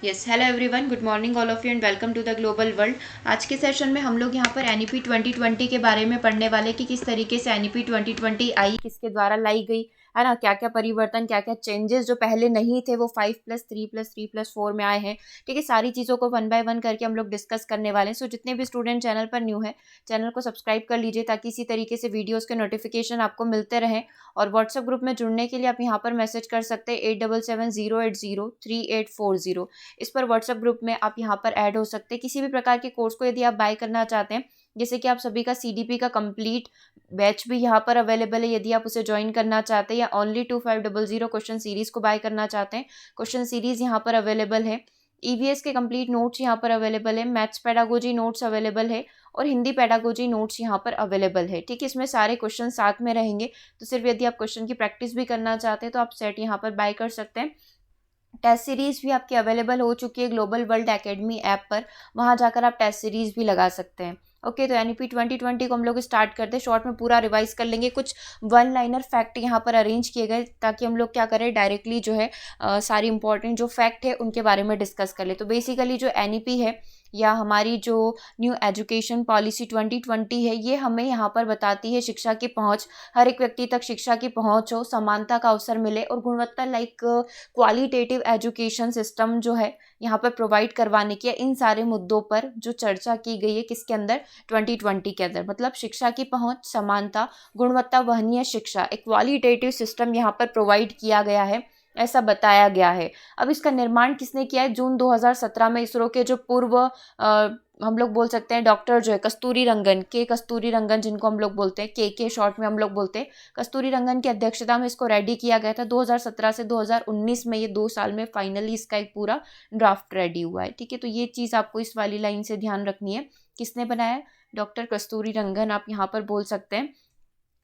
Yes hello everyone, good morning all of you and welcome to the global world. आज के session में हम लोग यहाँ पर एनईपी 2020 के बारे में पढ़ने वाले कि किस तरीके से एनईपी 2020 आई, किसके द्वारा लाई गई है ना, क्या क्या परिवर्तन, क्या क्या चेंजेस जो पहले नहीं थे वो 5+3+3+4 में आए हैं। ठीक है, सारी चीज़ों को वन बाय वन करके हम लोग डिस्कस करने वाले हैं। सो जितने भी स्टूडेंट चैनल पर न्यू है, चैनल को सब्सक्राइब कर लीजिए ताकि इसी तरीके से वीडियोज़ के नोटिफिकेशन आपको मिलते रहें। और व्हाट्सएप ग्रुप में जुड़ने के लिए आप यहाँ पर मैसेज कर सकते हैं 8770803840। इस पर व्हाट्सएप ग्रुप में आप यहाँ पर ऐड हो सकते हैं। किसी भी प्रकार के कोर्स को यदि आप बाय करना चाहते हैं, जैसे कि आप सभी का सीडीपी का कंप्लीट बैच भी यहाँ पर अवेलेबल है, यदि आप उसे ज्वाइन करना चाहते हैं, या ओनली 2500 क्वेश्चन सीरीज को बाय करना चाहते हैं, क्वेश्चन सीरीज यहाँ पर अवेलेबल है। ईवीएस के कंप्लीट नोट्स यहाँ पर अवेलेबल है, मैथ्स पेडागोजी नोट्स अवेलेबल है और हिंदी पेडागोजी नोट्स यहाँ पर अवेलेबल है। ठीक है, इसमें सारे क्वेश्चन साथ में रहेंगे। तो सिर्फ यदि आप क्वेश्चन की प्रैक्टिस भी करना चाहते हैं तो आप सेट यहाँ पर बाय कर सकते हैं। टेस्ट सीरीज़ भी आपकी अवेलेबल हो चुकी है ग्लोबल वर्ल्ड एकेडमी ऐप पर, वहाँ जाकर आप टेस्ट सीरीज़ भी लगा सकते हैं। ओके, तो एनईपी 2020 को हम लोग स्टार्ट करते हैं। शॉर्ट में पूरा रिवाइज कर लेंगे। कुछ वन लाइनर फैक्ट यहाँ पर अरेंज किए गए ताकि हम लोग क्या करें, डायरेक्टली जो है सारी इंपॉर्टेंट जो फैक्ट है उनके बारे में डिस्कस कर ले। तो बेसिकली जो एनईपी है या हमारी जो न्यू एजुकेशन पॉलिसी 2020 है, ये हमें यहाँ पर बताती है शिक्षा की पहुँच, हर एक व्यक्ति तक शिक्षा की पहुँच हो, समानता का अवसर मिले और गुणवत्ता लाइक क्वालिटेटिव एजुकेशन सिस्टम जो है यहाँ पर प्रोवाइड करवाने की, इन सारे मुद्दों पर जो चर्चा की गई है किसके अंदर, 2020 के अंदर। मतलब शिक्षा की पहुँच, समानता, गुणवत्ता, वहनीय शिक्षा, एक क्वालिटेटिव सिस्टम यहाँ पर प्रोवाइड किया गया है, ऐसा बताया गया है। अब इसका निर्माण किसने किया है? जून 2017 में इसरो के जो पूर्व हम लोग बोल सकते हैं डॉक्टर जो है कस्तूरी रंगन, कस्तूरी रंगन जिनको हम लोग बोलते हैं, के शॉर्ट में हम लोग बोलते हैं, कस्तूरी रंगन की अध्यक्षता में इसको रेडी किया गया था। 2017 से 2019 में, ये 2 साल में फाइनली इसका एक पूरा ड्राफ्ट रेडी हुआ है। ठीक है, तो ये चीज़ आपको इस वाली लाइन से ध्यान रखनी है। किसने बनाया? डॉक्टर कस्तूरी रंगन, आप यहाँ पर बोल सकते हैं।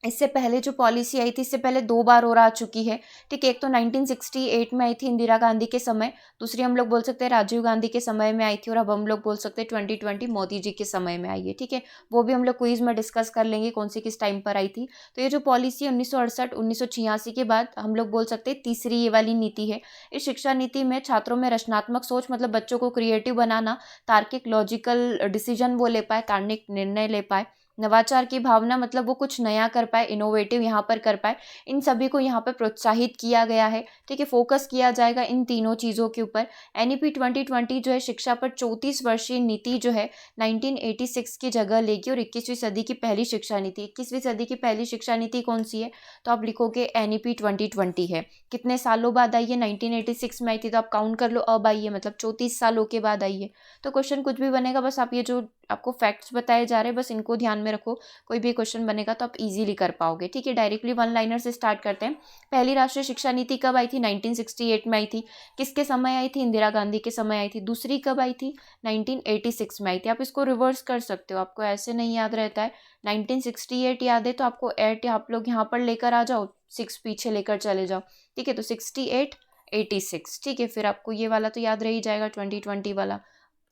इससे पहले जो पॉलिसी आई थी, इससे पहले 2 बार और आ चुकी है। ठीक है, एक तो 1968 में आई थी इंदिरा गांधी के समय, दूसरी हम लोग बोल सकते हैं राजीव गांधी के समय में आई थी, और अब हम लोग बोल सकते हैं 2020 मोदी जी के समय में आई है। ठीक है, वो भी हम लोग क्विज में डिस्कस कर लेंगे कौन सी किस टाइम पर आई थी। तो ये जो पॉलिसी 1968-1986 के बाद हम लोग बोल सकते हैं तीसरी ये वाली नीति है। इस शिक्षा नीति में छात्रों में रचनात्मक सोच, मतलब बच्चों को क्रिएटिव बनाना, तार्किक लॉजिकल डिसीजन वो ले पाए, तार्किक निर्णय ले पाए, नवाचार की भावना, मतलब वो कुछ नया कर पाए, इनोवेटिव यहाँ पर कर पाए, इन सभी को यहाँ पर प्रोत्साहित किया गया है। ठीक है, फोकस किया जाएगा इन तीनों चीज़ों के ऊपर। एनईपी 2020 जो है शिक्षा पर 34 वर्षीय नीति जो है 1986 की जगह लेगी और 21वीं सदी की पहली शिक्षा नीति। 21वीं सदी की पहली शिक्षा नीति कौन सी है? तो आप लिखोगे एनईपी 2020 है। कितने सालों बाद आई है? 1986 में आई थी, तो आप काउंट कर लो, अब आई है, मतलब 34 सालों के बाद आई है। तो क्वेश्चन कुछ भी बनेगा, बस आप ये जो आपको फैक्ट्स बताए जा रहे हैं बस इनको ध्यान में रखो। कोई भी क्वेश्चन बनेगा तो आप इजीली कर पाओगे। ठीक है, डायरेक्टली वन लाइनर से स्टार्ट करते हैं। पहली राष्ट्रीय शिक्षा नीति कब आई थी? 1968 में आई थी। किसके समय आई थी? इंदिरा गांधी के समय आई थी। दूसरी कब आई थी? 1986 में आई थी। आप इसको रिवर्स कर सकते हो, आपको ऐसे नहीं याद रहता है। 1968 याद है तो आपको 8 आप लोग यहाँ पर लेकर आ जाओ, 6 पीछे लेकर चले जाओ। ठीक है, तो 68 86। ठीक है, फिर आपको ये वाला तो याद रह ही जाएगा, 2020 वाला।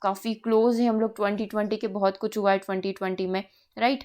काफ़ी क्लोज है हम लोग 2020 के, बहुत कुछ हुआ है 2020 में, राइट।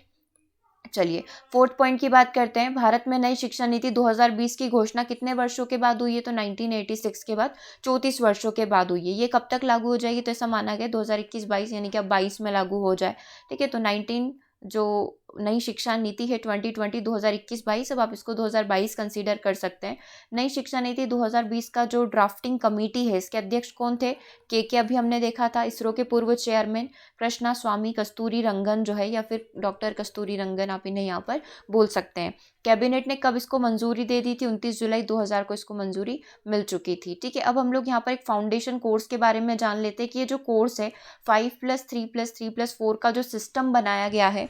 चलिए, फोर्थ पॉइंट की बात करते हैं। भारत में नई शिक्षा नीति 2020 की घोषणा कितने वर्षों के बाद हुई है? तो 1986 के बाद 34 वर्षों के बाद हुई है। ये कब तक लागू हो जाएगी? तो ऐसा माना गया 2021-22, यानी कि अब 22 में लागू हो जाए। ठीक है, तो 19 जो नई शिक्षा नीति है 2020 2021-22, अब आप इसको 2022 कंसीडर कर सकते हैं। नई शिक्षा नीति 2020 का जो ड्राफ्टिंग कमेटी है, इसके अध्यक्ष कौन थे? के अभी हमने देखा था, इसरो के पूर्व चेयरमैन कृष्णा स्वामी कस्तूरी रंगन जो है, या फिर डॉक्टर कस्तूरी रंगन आप इन्हें यहाँ पर बोल सकते हैं। कैबिनेट ने कब इसको मंजूरी दे दी थी? 29 जुलाई 2000 को इसको मंजूरी मिल चुकी थी। ठीक है, अब हम लोग यहाँ पर एक फाउंडेशन कोर्स के बारे में जान लेते हैं कि ये जो कोर्स है 5+3+3+4 का जो सिस्टम बनाया गया है,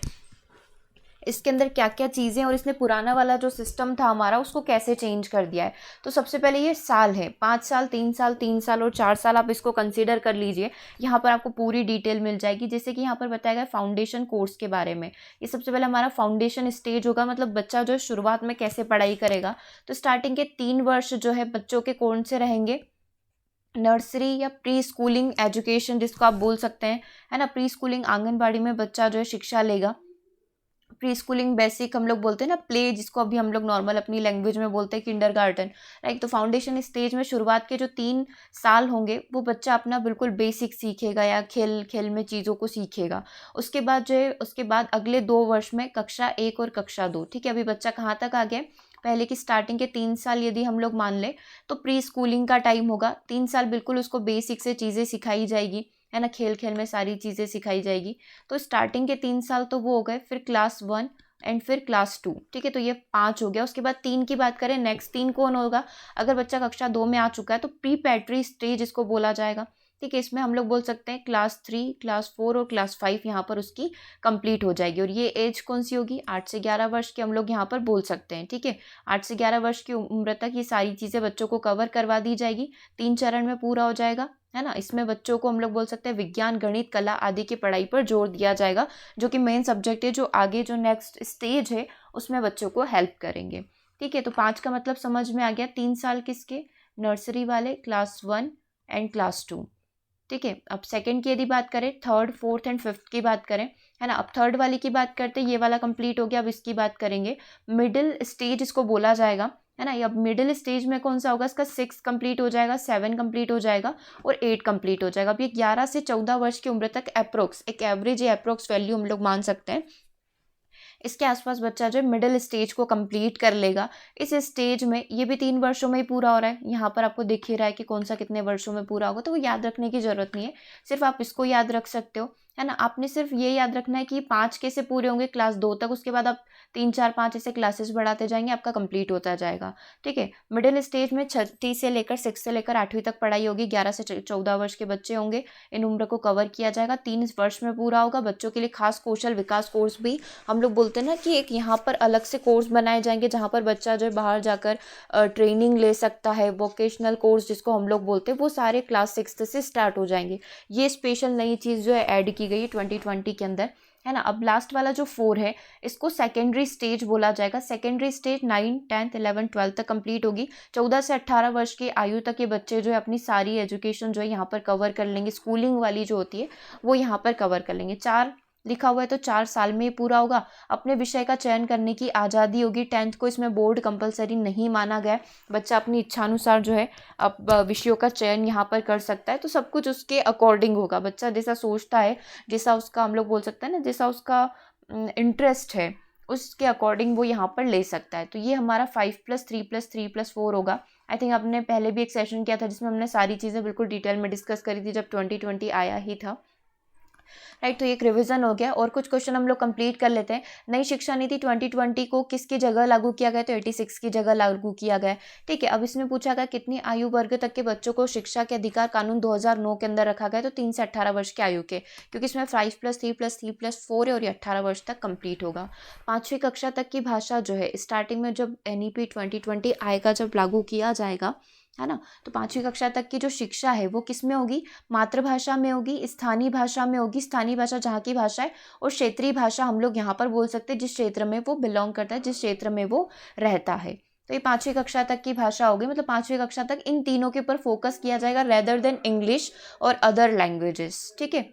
इसके अंदर क्या क्या चीज़ें, और इसने पुराना वाला जो सिस्टम था हमारा उसको कैसे चेंज कर दिया है। तो सबसे पहले ये साल है, 5 साल, 3 साल, 3 साल और 4 साल, आप इसको कंसीडर कर लीजिए। यहाँ पर आपको पूरी डिटेल मिल जाएगी। जैसे कि यहाँ पर बताया गया फाउंडेशन कोर्स के बारे में। ये सबसे पहले हमारा फाउंडेशन स्टेज होगा, मतलब बच्चा जो है शुरुआत में कैसे पढ़ाई करेगा। तो स्टार्टिंग के 3 वर्ष जो है बच्चों के कौन से रहेंगे? नर्सरी या प्री स्कूलिंग एजुकेशन जिसको आप बोल सकते हैं, है ना। प्री स्कूलिंग, आंगनबाड़ी में बच्चा जो है शिक्षा लेगा। प्री स्कूलिंग बेसिक हम लोग बोलते हैं ना, प्ले जिसको अभी हम लोग नॉर्मल अपनी लैंग्वेज में बोलते हैं किंडरगार्टन, राइट। तो फाउंडेशन स्टेज में शुरुआत के जो 3 साल होंगे वो बच्चा अपना बिल्कुल बेसिक सीखेगा या खेल खेल में चीज़ों को सीखेगा। उसके बाद जो है, उसके बाद अगले 2 वर्ष में कक्षा 1 और कक्षा 2, ठीक है। अभी बच्चा कहाँ तक आ गया, पहले की स्टार्टिंग के 3 साल यदि हम लोग मान ले तो प्री स्कूलिंग का टाइम होगा। 3 साल बिल्कुल उसको बेसिक से चीज़ें सिखाई जाएगी, है ना, खेल खेल में सारी चीज़ें सिखाई जाएगी। तो स्टार्टिंग के 3 साल तो वो हो गए, फिर क्लास 1 एंड फिर क्लास 2, ठीक है। तो ये 5 हो गया। उसके बाद 3 की बात करें, नेक्स्ट 3 कौन होगा, अगर बच्चा कक्षा 2 में आ चुका है तो प्री पैट्री स्टेज इसको बोला जाएगा, ठीक है। इसमें हम लोग बोल सकते हैं क्लास 3, क्लास 4 और क्लास 5 यहाँ पर उसकी कंप्लीट हो जाएगी। और ये एज कौन सी होगी, 8 से 11 वर्ष की हम लोग यहाँ पर बोल सकते हैं, ठीक है। 8 से 11 वर्ष की उम्र तक ये सारी चीज़ें बच्चों को कवर करवा दी जाएगी, 3 चरण में पूरा हो जाएगा, है ना। इसमें बच्चों को हम लोग बोल सकते हैं विज्ञान, गणित, कला आदि की पढ़ाई पर जोर दिया जाएगा, जो कि मेन सब्जेक्ट है, जो आगे जो नेक्स्ट स्टेज है उसमें बच्चों को हेल्प करेंगे, ठीक है। तो 5 का मतलब समझ में आ गया। 3 साल किसके, नर्सरी वाले, क्लास 1 एंड क्लास 2, ठीक है। अब सेकंड की यदि बात करें, थर्ड, फोर्थ एंड फिफ्थ की बात करें, है ना। अब थर्ड वाली की बात करते हैं, ये वाला कंप्लीट हो गया। अब इसकी बात करेंगे, मिडिल स्टेज इसको बोला जाएगा, है ना। अब मिडिल स्टेज में कौन सा होगा, इसका 6 कंप्लीट हो जाएगा, 7 कंप्लीट हो जाएगा और 8 कंप्लीट हो जाएगा। अब ये 11 से 14 वर्ष की उम्र तक अप्रोक्स, एक एवरेज या अप्रोक्स वैल्यू हम लोग मान सकते हैं, इसके आसपास बच्चा जो है मिडिल स्टेज को कंप्लीट कर लेगा। इस स्टेज में ये भी 3 वर्षों में ही पूरा हो रहा है, यहाँ पर आपको दिख ही रहा है कि कौन सा कितने वर्षों में पूरा होगा, तो वो याद रखने की जरूरत नहीं है, सिर्फ आप इसको याद रख सकते हो, है ना। आपने सिर्फ ये याद रखना है कि 5 कैसे पूरे होंगे क्लास 2 तक, उसके बाद आप 3, 4, 5 ऐसे क्लासेस बढ़ाते जाएंगे, आपका कंप्लीट होता जाएगा, ठीक है। मिडिल स्टेज में 6 से लेकर 6 से लेकर 8वीं तक पढ़ाई होगी, 11 से 14 वर्ष के बच्चे होंगे, इन उम्र को कवर किया जाएगा, 3 वर्ष में पूरा होगा। बच्चों के लिए खास कौशल विकास कोर्स भी हम लोग बोलते हैं ना कि एक यहाँ पर अलग से कोर्स बनाए जाएंगे, जहाँ पर बच्चा जो है बाहर जाकर ट्रेनिंग ले सकता है, वोकेशनल कोर्स जिसको हम लोग बोलते हैं, वो सारे क्लास 6 से स्टार्ट हो जाएंगे। ये स्पेशल नई चीज़ जो है ऐड की गई है 2020 के अंदर, है ना। अब लास्ट वाला जो 4 है, इसको सेकेंडरी स्टेज बोला जाएगा। सेकेंडरी स्टेज 9, 10, 11, 12 तक कंप्लीट होगी। 14 से 18 वर्ष की आयु तक ये बच्चे जो है अपनी सारी एजुकेशन जो है यहाँ पर कवर कर लेंगे, स्कूलिंग वाली जो होती है वो यहाँ पर कवर कर लेंगे। 4 लिखा हुआ है तो 4 साल में ही पूरा होगा। अपने विषय का चयन करने की आज़ादी होगी। 10th को इसमें बोर्ड कंपलसरी नहीं माना गया, बच्चा अपनी इच्छानुसार जो है अब विषयों का चयन यहाँ पर कर सकता है। तो सब कुछ उसके अकॉर्डिंग होगा, बच्चा जैसा सोचता है, जैसा उसका हम लोग बोल सकते हैं ना, जैसा उसका इंटरेस्ट है उसके अकॉर्डिंग वो यहाँ पर ले सकता है। तो ये हमारा 5+3+3+4 होगा। आई थिंक आपने पहले भी एक सेशन किया था जिसमें हमने सारी चीज़ें बिल्कुल डिटेल में डिस्कस करी थी जब 2020 आया ही था, राइट। तो एक रिवीजन हो गया और कुछ क्वेश्चन हम लोग कंप्लीट कर लेते हैं। नई शिक्षा नीति 2020 को किसकी जगह लागू किया गया, तो 86 की जगह लागू किया गया, ठीक है। अब इसमें पूछा गया कितनी आयु वर्ग तक के बच्चों को शिक्षा के अधिकार कानून 2009 के अंदर रखा गया, तो 3 से 18 वर्ष की आयु के, क्योंकि इसमें 5+3+3+4 है और ये 18 वर्ष तक कंप्लीट होगा। 5वीं कक्षा तक की भाषा जो है स्टार्टिंग में जब NEP 2020 आएगा, जब लागू किया जाएगा, है ना, तो 5वीं कक्षा तक की जो शिक्षा है वो किस में होगी, मातृभाषा में होगी, स्थानीय भाषा में होगी, स्थानीय भाषा जहाँ की भाषा है, और क्षेत्रीय भाषा हम लोग यहाँ पर बोल सकते हैं जिस क्षेत्र में वो बिलोंग करता है, जिस क्षेत्र में वो रहता है। तो ये 5वीं कक्षा तक की भाषा होगी, मतलब 5वीं कक्षा तक इन तीनों के ऊपर फोकस किया जाएगा रेदर देन इंग्लिश और अदर लैंग्वेजेस, ठीक है।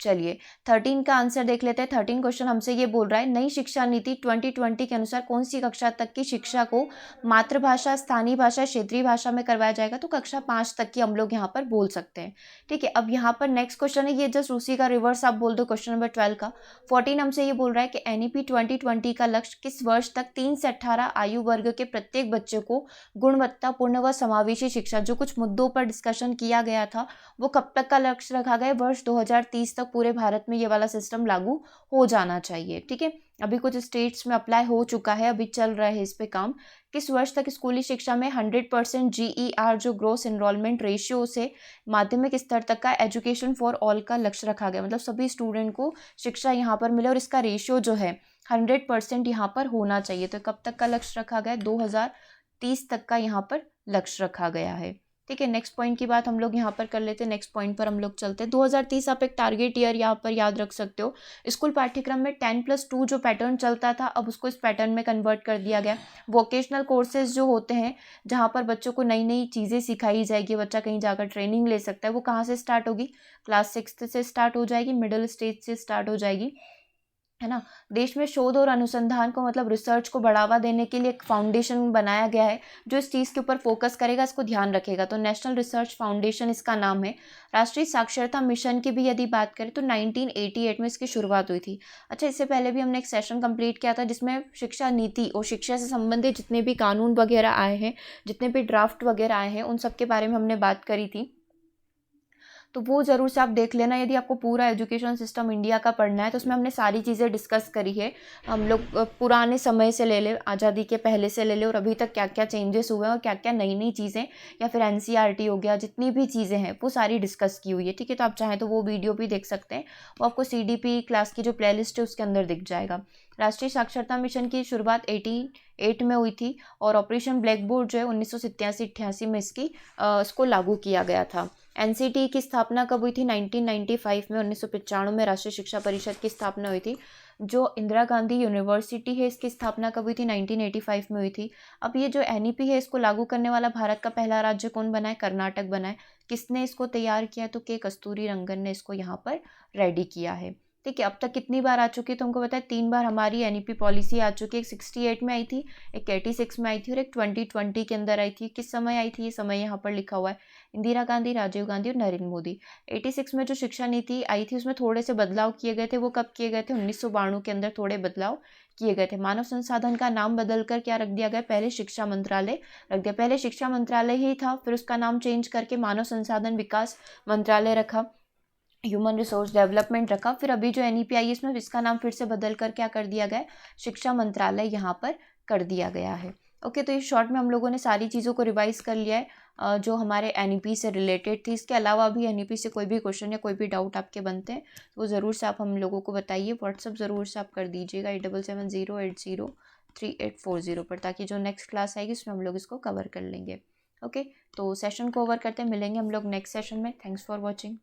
चलिए 13 का आंसर देख लेते हैं। 13 क्वेश्चन हमसे ये बोल रहा है, नई शिक्षा नीति 2020 के अनुसार कौन सी कक्षा तक की शिक्षा को मातृभाषा, स्थानीय भाषा, क्षेत्रीय भाषा में करवाया जाएगा, तो कक्षा 5 तक की हम लोग यहाँ पर बोल सकते हैं, ठीक है। अब यहाँ पर नेक्स्ट क्वेश्चन है, ये जस्ट उसी का रिवर्स आप बोल दो, क्वेश्चन नंबर 12 का। 14 हमसे ये बोल रहा है कि NEP 2020 का लक्ष्य किस वर्ष तक 3 से 18 आयु वर्ग के प्रत्येक बच्चे को गुणवत्तापूर्ण व समावेशी शिक्षा, जो कुछ मुद्दों पर डिस्कशन किया गया था, वो कब तक का लक्ष्य रखा गया, वर्ष 2030 तक पूरे भारत में ये वाला सिस्टम लागू हो जाना चाहिए, ठीक है। अभी कुछ स्टेट्स में अप्लाई हो चुका है, अभी चल रहा है इस पे काम। किस वर्ष तक स्कूली शिक्षा में 100% GER जो ग्रोस एनरोलमेंट रेशियो से माध्यमिक स्तर तक का एजुकेशन फॉर ऑल का लक्ष्य रखा गया, मतलब सभी स्टूडेंट को शिक्षा यहाँ पर मिले और इसका रेशियो जो है 100% यहाँ पर होना चाहिए। तो कब तक का लक्ष्य रखा गया, 2030 तक का यहाँ पर लक्ष्य रखा गया है, ठीक है। नेक्स्ट पॉइंट की बात हम लोग यहाँ पर कर लेते हैं, नेक्स्ट पॉइंट पर हम लोग चलते हैं। 2030 आप एक टारगेट ईयर यहाँ पर याद रख सकते हो। स्कूल पाठ्यक्रम में 10+2 जो पैटर्न चलता था, अब उसको इस पैटर्न में कन्वर्ट कर दिया गया। वोकेशनल कोर्सेज जो होते हैं, जहाँ पर बच्चों को नई नई चीज़ें सिखाई जाएगी, बच्चा कहीं जाकर ट्रेनिंग ले सकता है, वो कहाँ से स्टार्ट होगी, क्लास 6 से स्टार्ट हो जाएगी, मिडिल स्टेज से स्टार्ट हो जाएगी। है ना। देश में शोध और अनुसंधान को मतलब रिसर्च को बढ़ावा देने के लिए एक फाउंडेशन बनाया गया है जो इस चीज़ के ऊपर फोकस करेगा, इसको ध्यान रखेगा। तो नेशनल रिसर्च फाउंडेशन इसका नाम है। राष्ट्रीय साक्षरता मिशन की भी यदि बात करें तो 1988 में इसकी शुरुआत हुई थी। अच्छा, इससे पहले भी हमने एक सेशन कंप्लीट किया था जिसमें शिक्षा नीति और शिक्षा से संबंधित जितने भी कानून वगैरह आए हैं, जितने भी ड्राफ्ट वगैरह आए हैं, उन सब के बारे में हमने बात करी थी। तो वो ज़रूर से आप देख लेना। यदि आपको पूरा एजुकेशन सिस्टम इंडिया का पढ़ना है तो उसमें हमने सारी चीज़ें डिस्कस करी है। हम लोग पुराने समय से ले ले, आज़ादी के पहले से ले ले, और अभी तक क्या क्या चेंजेस हुए हैं और क्या क्या नई नई चीज़ें, या फिर एनसीईआरटी हो गया, जितनी भी चीज़ें हैं वो सारी डिस्कस की हुई है। ठीक है, तो आप चाहें तो वो वीडियो भी देख सकते हैं। वो आपको सीडीपी क्लास की जो प्लेलिस्ट है उसके अंदर दिख जाएगा। राष्ट्रीय साक्षरता मिशन की शुरुआत 1888 में हुई थी और ऑपरेशन ब्लैक बोर्ड जो है 1987-88 में इसको लागू किया गया था। एनसीटी की स्थापना कब हुई थी? 1995 में, 1995 में राष्ट्रीय शिक्षा परिषद की स्थापना हुई थी। जो इंदिरा गांधी यूनिवर्सिटी है इसकी स्थापना कब हुई थी? 1985 में हुई थी। अब ये जो एनईपी है इसको लागू करने वाला भारत का पहला राज्य कौन बना है? कर्नाटक बना है। किसने इसको तैयार किया? तो के कस्तूरी रंगन ने इसको यहाँ पर रेडी किया है। ठीक है, अब तक कितनी बार आ चुकी है तुमको पता है? 3 बार हमारी एनईपी पॉलिसी आ चुकी है। एक 68 में आई थी, एक 86 में आई थी और एक 2020 के अंदर आई थी। किस समय आई थी? ये समय यहाँ पर लिखा हुआ है, इंदिरा गांधी, राजीव गांधी और नरेंद्र मोदी। 86 में जो शिक्षा नीति आई थी उसमें थोड़े से बदलाव किए गए थे। वो कब किए गए थे? 1992 के अंदर थोड़े बदलाव किए गए थे। मानव संसाधन का नाम बदलकर क्या रख दिया गया? पहले शिक्षा मंत्रालय रख दिया। पहले शिक्षा मंत्रालय ही था, फिर उसका नाम चेंज करके मानव संसाधन विकास मंत्रालय रखा, ह्यूमन रिसोर्स डेवलपमेंट रखा। फिर अभी जो एनईपी आई है इसमें इसका नाम फिर से बदल कर क्या कर दिया गया है? शिक्षा मंत्रालय यहाँ पर कर दिया गया है। ओके, तो इस शॉर्ट में हम लोगों ने सारी चीज़ों को रिवाइज कर लिया है जो हमारे एनईपी से रिलेटेड थी। इसके अलावा भी एनईपी से कोई भी क्वेश्चन या कोई भी डाउट आपके बनते हैं तो वो ज़रूर से आप हम लोगों को बताइए। व्हाट्सअप ज़रूर से आप कर दीजिएगा 8770803840 पर, ताकि जो नेक्स्ट क्लास आएगी उसमें हम लोग इसको कवर कर लेंगे। ओके, तो सेशन को ओवर करते हैं, मिलेंगे हम लोग नेक्स्ट सेशन में। Thanks for watching.